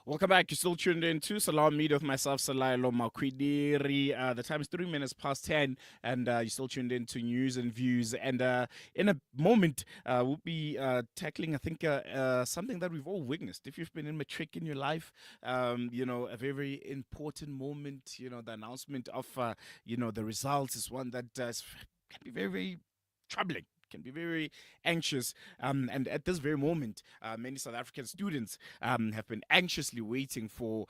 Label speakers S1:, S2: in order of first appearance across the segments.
S1: Welcome back. You're still tuned in to Salam Media with myself, Salailo Makwidiri. The time is 3 minutes past 10, and you're still tuned in to news and views. And in a moment, we'll be tackling, I think, something that we've all witnessed. If you've been in Matric in your life, a very, very important moment. The announcement of, the results is one that can be very, very troubling. Can be very anxious, and at this very moment, many South African students have been anxiously waiting for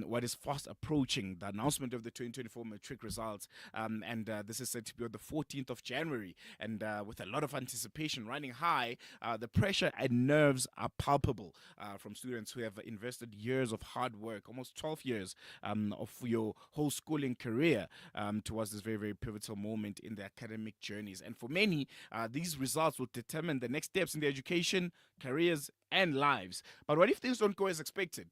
S1: what is fast approaching the announcement of the 2024 matric results, and this is said to be on the 14th of January. And with a lot of anticipation running high, the pressure and nerves are palpable from students who have invested years of hard work, almost 12 years of your whole schooling career towards this very, very pivotal moment in their academic journeys. And for many, these results will determine the next steps in their education, careers, and lives. But what if things don't go as expected?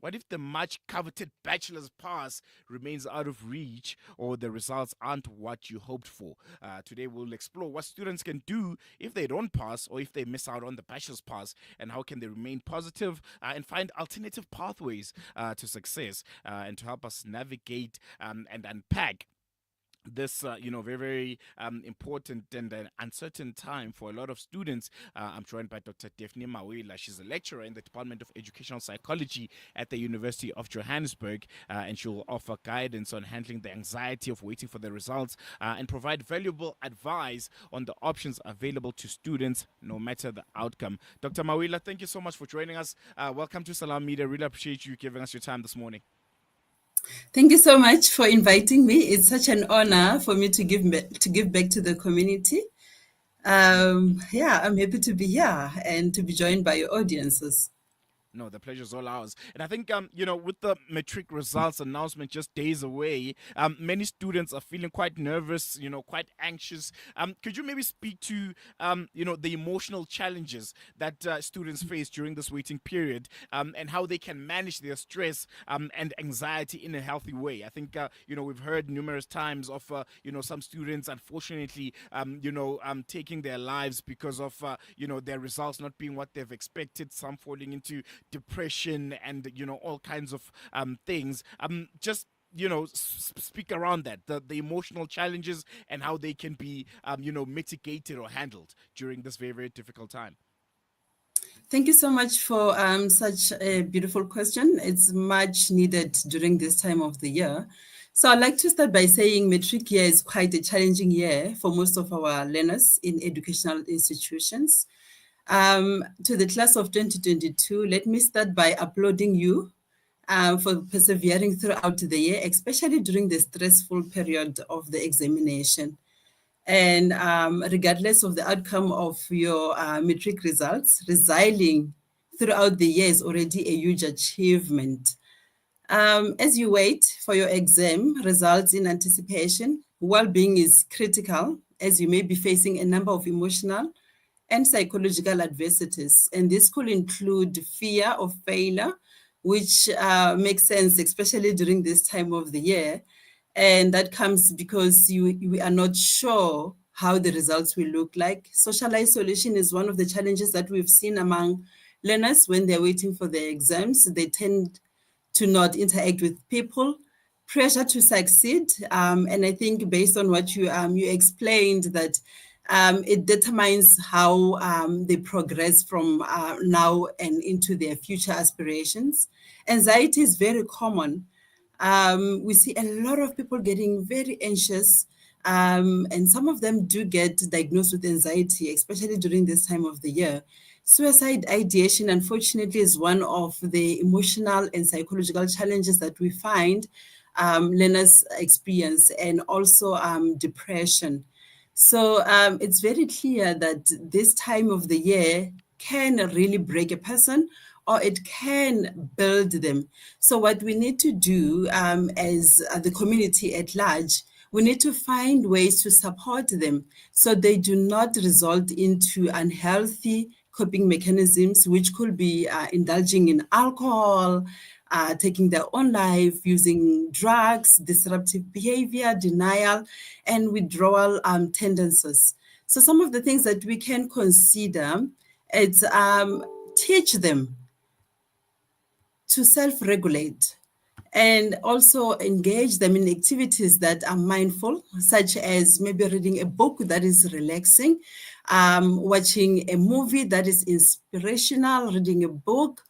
S1: What if the much coveted bachelor's pass remains out of reach or the results aren't what you hoped for? Today we'll explore what students can do if they don't pass or if they miss out on the bachelor's pass, and how can they remain positive and find alternative pathways to success, and to help us navigate and unpack this very, very important and uncertain time for a lot of students. I'm joined by Dr. Daphney Mawila. She's a lecturer in the Department of Educational Psychology at the University of Johannesburg, and she will offer guidance on handling the anxiety of waiting for the results, and provide valuable advice on the options available to students no matter the outcome. Dr. Mawila, thank you so much for joining us. Welcome to Salam Media. Really appreciate you giving us your time this morning.
S2: Thank you so much for inviting me. It's such an honor for me to give back to the community. I'm happy to be here and to be joined by your audiences.
S1: No, the pleasure's all ours. And I think, with the matric results announcement just days away, many students are feeling quite nervous, quite anxious. Could you maybe speak to, the emotional challenges that students face during this waiting period, and how they can manage their stress and anxiety in a healthy way? I think, we've heard numerous times of, some students, unfortunately, taking their lives because of, their results not being what they've expected, some falling into depression and all kinds of things. Just speak around that, the emotional challenges and how they can be mitigated or handled during this very, very difficult time.
S2: Thank you so much for such a beautiful question. It's much needed during this time of the year. So I'd like to start by saying matric year is quite a challenging year for most of our learners in educational institutions. To the class of 2022, let me start by applauding you for persevering throughout the year, especially during the stressful period of the examination. And regardless of the outcome of your matric results, resilient throughout the year is already a huge achievement. As you wait for your exam results in anticipation, well-being is critical, as you may be facing a number of emotional and psychological adversities. And this could include fear of failure, which makes sense, especially during this time of the year. And that comes because we are not sure how the results will look like. Social isolation is one of the challenges that we've seen among learners when they're waiting for their exams. They tend to not interact with people. Pressure to succeed, and I think based on what you explained, that it determines how they progress from now and into their future aspirations. Anxiety is very common. We see a lot of people getting very anxious, and some of them do get diagnosed with anxiety, especially during this time of the year. Suicide ideation, unfortunately, is one of the emotional and psychological challenges that we find learners experience, and also depression. So it's very clear that this time of the year can really break a person, or it can build them. So what we need to do as the community at large, we need to find ways to support them so they do not result into unhealthy coping mechanisms, which could be indulging in alcohol, taking their own life, using drugs, disruptive behavior, denial, and withdrawal tendencies. So some of the things that we can consider is teach them to self-regulate and also engage them in activities that are mindful, such as maybe reading a book that is relaxing, watching a movie that is inspirational, reading a book,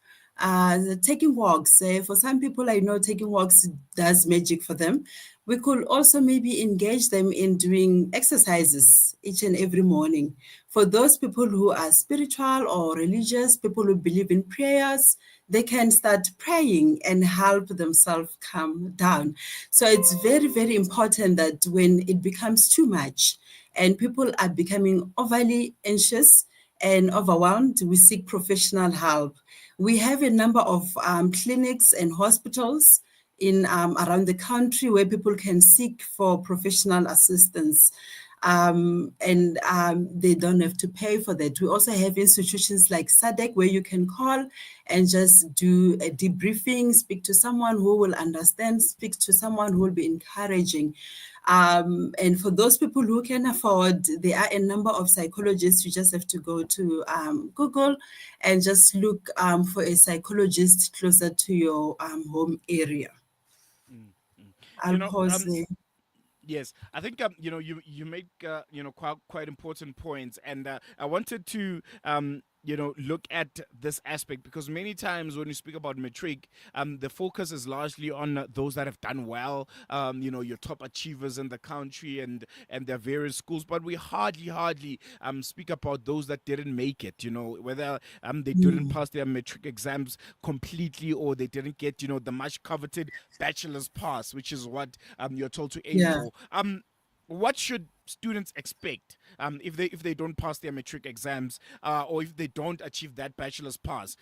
S2: taking walks. For some people, I know taking walks does magic for them. We could also maybe engage them in doing exercises each and every morning. For those people who are spiritual or religious, people who believe in prayers, they can start praying and help themselves calm down. So it's very, very important that when it becomes too much and people are becoming overly anxious and overwhelmed, we seek professional help. We have a number of clinics and hospitals in around the country where people can seek for professional assistance. And they don't have to pay for that. We also have institutions like SADC where you can call and just do a debriefing, speak to someone who will understand, speak to someone who will be encouraging. And for those people who can afford, there are a number of psychologists. You just have to go to Google and just look for a psychologist closer to your home area.
S1: Mm, mm.
S2: I'll pause there.
S1: Yes, I think you make quite important points, and I wanted to look at this aspect because many times when you speak about Matric, the focus is largely on those that have done well, your top achievers in the country and their various schools, but we hardly speak about those that didn't make it. Whether they didn't pass their Matric exams completely or they didn't get the much coveted bachelor's pass, which is what you're told to aim
S2: Yeah.
S1: for. What should students expect if they don't pass their Matric exams or if they don't achieve that bachelor's pass?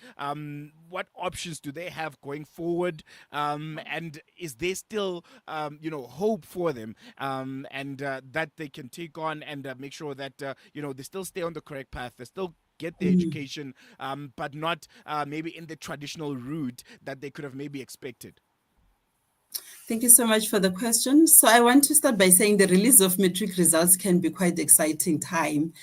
S1: What options do they have going forward? And is there still hope for them and that they can take on and make sure that they still stay on the correct path, they still get their education, but not maybe in the traditional route that they could have maybe expected?
S2: Thank you so much for the question. So I want to start by saying the release of Matric results can be quite exciting time,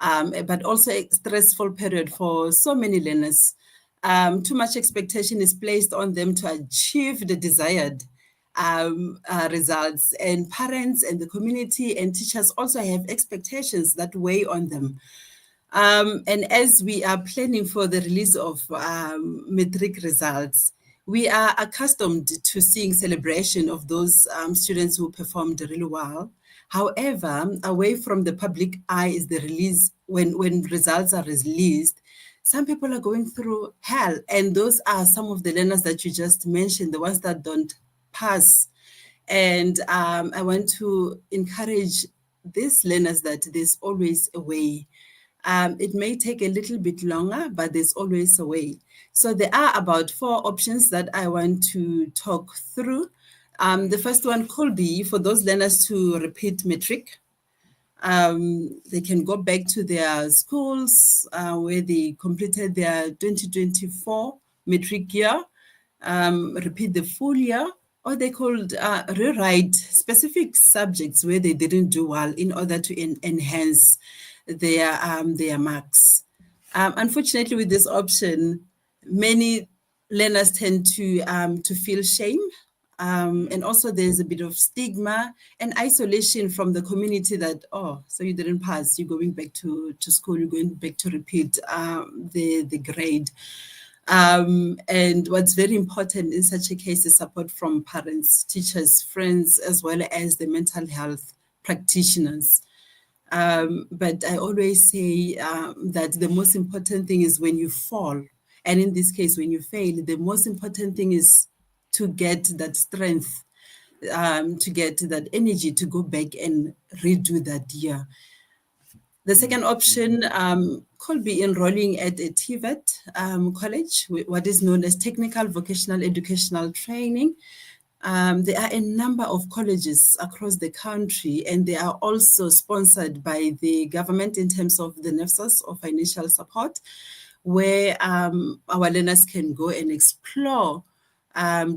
S2: but also a stressful period for so many learners. Too much expectation is placed on them to achieve the desired results, and parents and the community and teachers also have expectations that weigh on them. And as we are planning for the release of Matric results, we are accustomed to seeing celebration of those students who performed really well. However, away from the public eye is the release, when results are released, some people are going through hell. And those are some of the learners that you just mentioned, the ones that don't pass. And I want to encourage these learners that there's always a way. It may take a little bit longer, but there's always a way. So there are about 4 options that I want to talk through. The first one could be for those learners to repeat Matric. They can go back to their schools where they completed their 2024 Matric year, repeat the full year, or they could rewrite specific subjects where they didn't do well in order to enhance their marks. Unfortunately, with this option, many learners tend to feel shame. And also there's a bit of stigma and isolation from the community that, oh, so you didn't pass, you're going back to school, you're going back to repeat the grade. And what's very important in such a case is support from parents, teachers, friends, as well as the mental health practitioners. But I always say that the most important thing is when you fall. And in this case, when you fail, the most important thing is to get that strength, to get that energy to go back and redo that year. The second option could be enrolling at a TVET college, what is known as Technical Vocational Educational Training. There are a number of colleges across the country, and they are also sponsored by the government in terms of the NEFSAS or financial support, where our learners can go and explore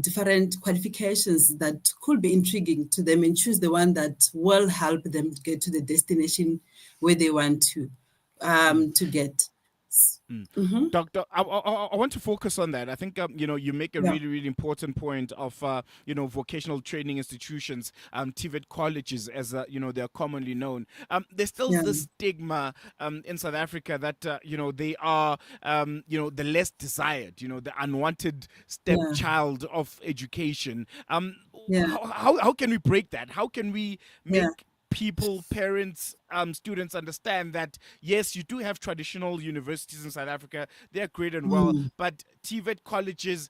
S2: different qualifications that could be intriguing to them and choose the one that will help them get to the destination where they want to get. Mm-hmm.
S1: Doctor, I want to focus on that. I think you make a
S2: Yeah,
S1: really really important point of vocational training institutions, TVET colleges, as they're commonly known. There's still
S2: yeah,
S1: this stigma in South Africa that they are the less desired, the unwanted
S2: yeah,
S1: stepchild of education.
S2: yeah,
S1: How can we break that? How can we
S2: yeah.
S1: make people, parents, students understand that yes, you do have traditional universities in South Africa. They're great and well,
S2: Mm,
S1: but TVET colleges,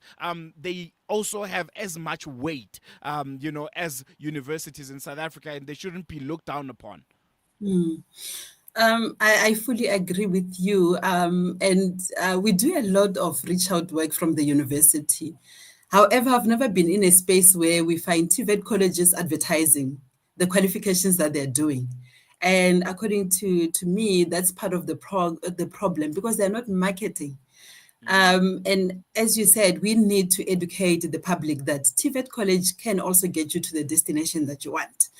S1: they also have as much weight, as universities in South Africa, and they shouldn't be looked down upon.
S2: mm. I fully agree with you. And we do a lot of reach out work from the university. However, I've never been in a space where we find TVET colleges advertising the qualifications that they're doing. And according to me, that's part of the problem because they're not marketing. And as you said, we need to educate the public that TVET college can also get you to the destination that you want.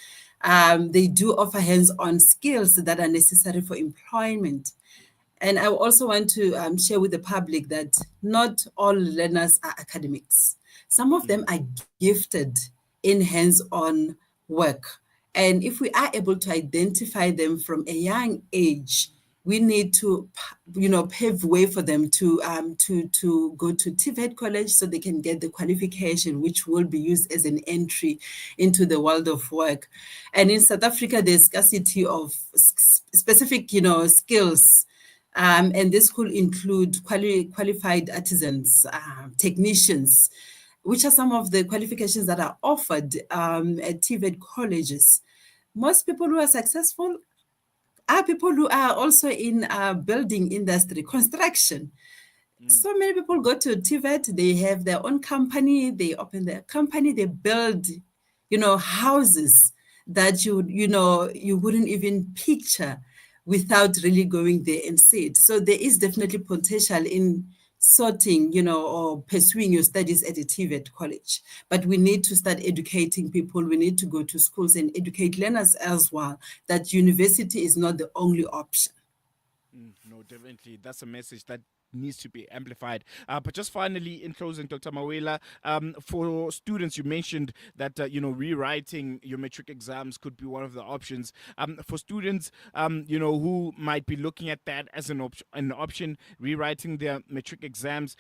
S2: They do offer hands-on skills that are necessary for employment. And I also want to share with the public that not all learners are academics. Some of them are gifted in hands-on work. And if we are able to identify them from a young age, we need to, pave way for them to go to TVET college so they can get the qualification, which will be used as an entry into the world of work. And in South Africa, there's scarcity of specific, skills. And this could include qualified artisans, technicians, which are some of the qualifications that are offered at TVET colleges. Most people who are successful are people who are also in building industry, construction. So many people go to TVET, they have their own company, they open their company, they build, houses that you wouldn't even picture without really going there and see it. So there is definitely potential in sorting, or pursuing your studies at a TVET college. But we need to start educating people. We need to go to schools and educate learners as well that university is not the only option.
S1: No, definitely. That's a message that needs to be amplified. But just finally, in closing, Dr. Mawila, for students, you mentioned that, rewriting your matric exams could be one of the options. For students, who might be looking at that as an option, rewriting their matric exams,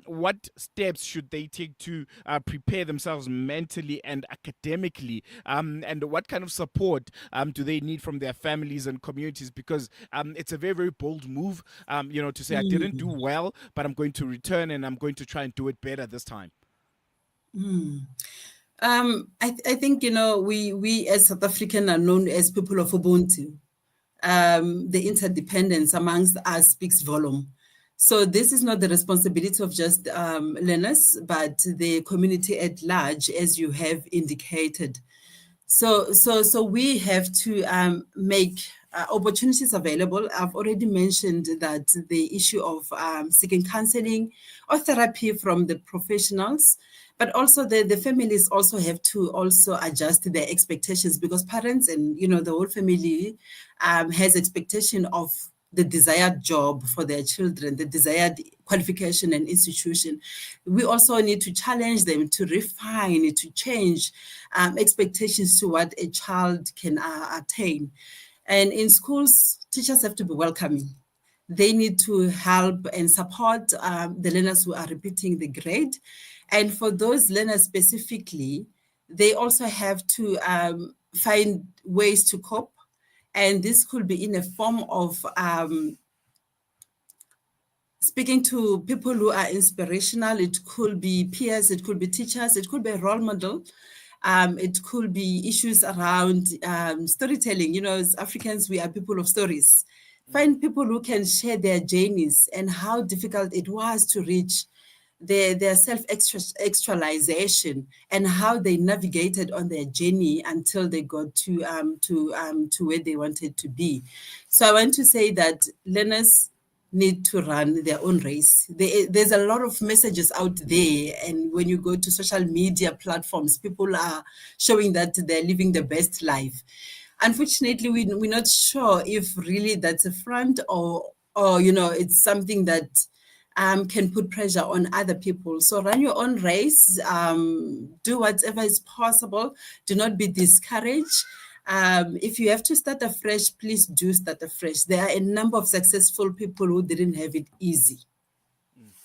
S1: what steps should they take to prepare themselves mentally and academically? And what kind of support do they need from their families and communities? Because it's a very, very bold move, to say, I didn't do well, but I'm going to return and I'm going to try and do it better this time.
S2: I think, we as South African are known as people of Ubuntu. The interdependence amongst us speaks volume. So this is not the responsibility of just learners, but the community at large, as you have indicated. So we have to make opportunities available. I've already mentioned that the issue of seeking counseling or therapy from the professionals, but also the families also have to also adjust their expectations because parents and the whole family has expectation of the desired job for their children, the desired qualification and institution. We also need to challenge them to refine, to change expectations to what a child can attain. And in schools, teachers have to be welcoming. They need to help and support the learners who are repeating the grade. And for those learners specifically, they also have to find ways to cope. And this could be in a form of speaking to people who are inspirational. It could be peers, it could be teachers, it could be a role model. It could be issues around storytelling. As Africans, we are people of stories. Find people who can share their journeys and how difficult it was to reach their self-actualization and how they navigated on their journey until they got to where they wanted to be. So I want to say that learners need to run their own race. There's a lot of messages out there, and when you go to social media platforms, people are showing that they're living the best life. Unfortunately, we're not sure if really that's a front or or it's something that can put pressure on other people. So run your own race, do whatever is possible. Do not be discouraged. If you have to start afresh, please do start afresh. There are a number of successful people who didn't have it easy.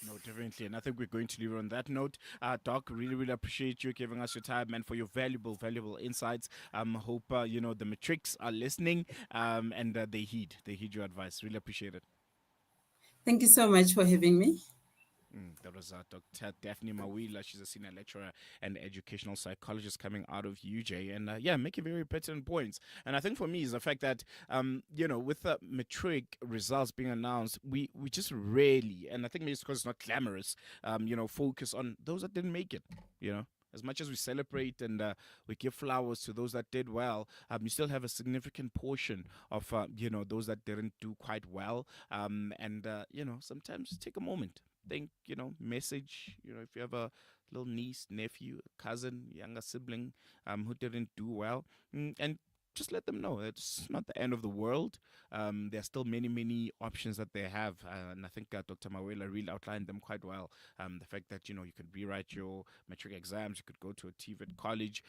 S1: No, definitely. And I think we're going to leave it on that note. Doc, really, really appreciate you giving us your time and for your valuable, valuable insights. Hope, the Matrics are listening and they heed your advice. Really appreciate it.
S2: Thank you so much for having me.
S1: That was Dr. Daphney Mawila. She's a senior lecturer and educational psychologist coming out of UJ. And yeah, making very pertinent points. And I think for me is the fact that, with the Matric results being announced, we just rarely, and I think maybe it's because it's not glamorous, focus on those that didn't make it, As much as we celebrate and we give flowers to those that did well, you still have a significant portion of, those that didn't do quite well. Sometimes take a moment, think, message, if you have a little niece, nephew, cousin, younger sibling who didn't do well, and just let them know it's not the end of the world. There's still many, many options that they have. And I think Dr. Mawela really outlined them quite well. The fact that, you can rewrite your metric exams, you could go to a TVET college,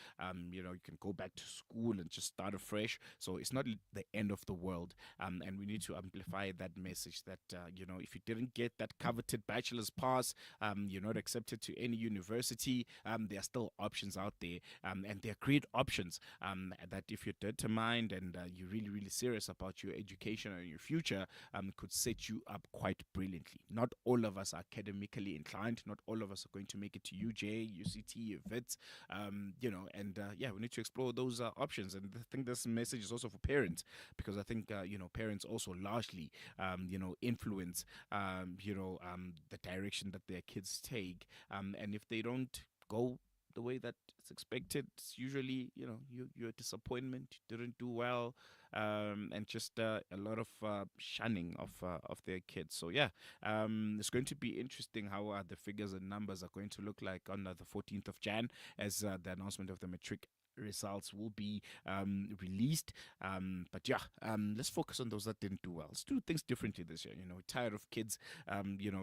S1: you can go back to school and just start afresh. So it's not the end of the world. And we need to amplify that message that, if you didn't get that coveted bachelor's pass, you're not accepted to any university, there are still options out there. And they're great options that if you're determined and you're really, really serious about your education and your future, could set you up quite brilliantly. Not all of us are academically inclined. Not all of us are going to make it to UJ, UCT, VITS, we need to explore those options. And I think this message is also for parents, because I think, parents also largely, influence, the direction that their kids take. And if they don't go the way that it's expected, it's usually, your disappointment, you didn't do well, and just a lot of shunning of their kids. So yeah, it's going to be interesting how the figures and numbers are going to look like on the 14th of Jan, as the announcement of the matric results will be released. But yeah, let's focus on those that didn't do well. Let's do things differently this year. Tired of kids,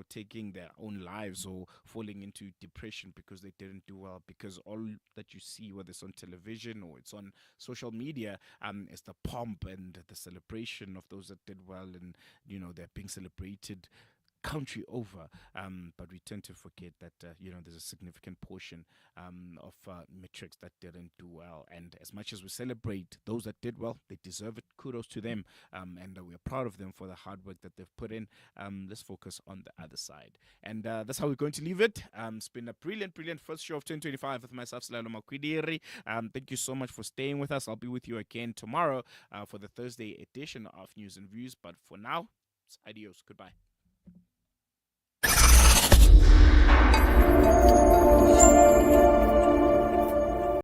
S1: taking their own lives or falling into depression because they didn't do well. Because all that you see, whether it's on television or it's on social media, is the pomp and the celebration of those that did well, and they're being celebrated country over, but we tend to forget that there's a significant portion of metrics that didn't do well. And as much as we celebrate those that did well, they deserve it. Kudos to them, and we're proud of them for the hard work that they've put in. Let's focus on the other side, and that's how we're going to leave it. It's been a brilliant, brilliant first show of 2025 with myself, Slalo Makwidiri. Thank you so much for staying with us. I'll be with you again tomorrow for the Thursday edition of News and Views. But for now, it's adios. Goodbye.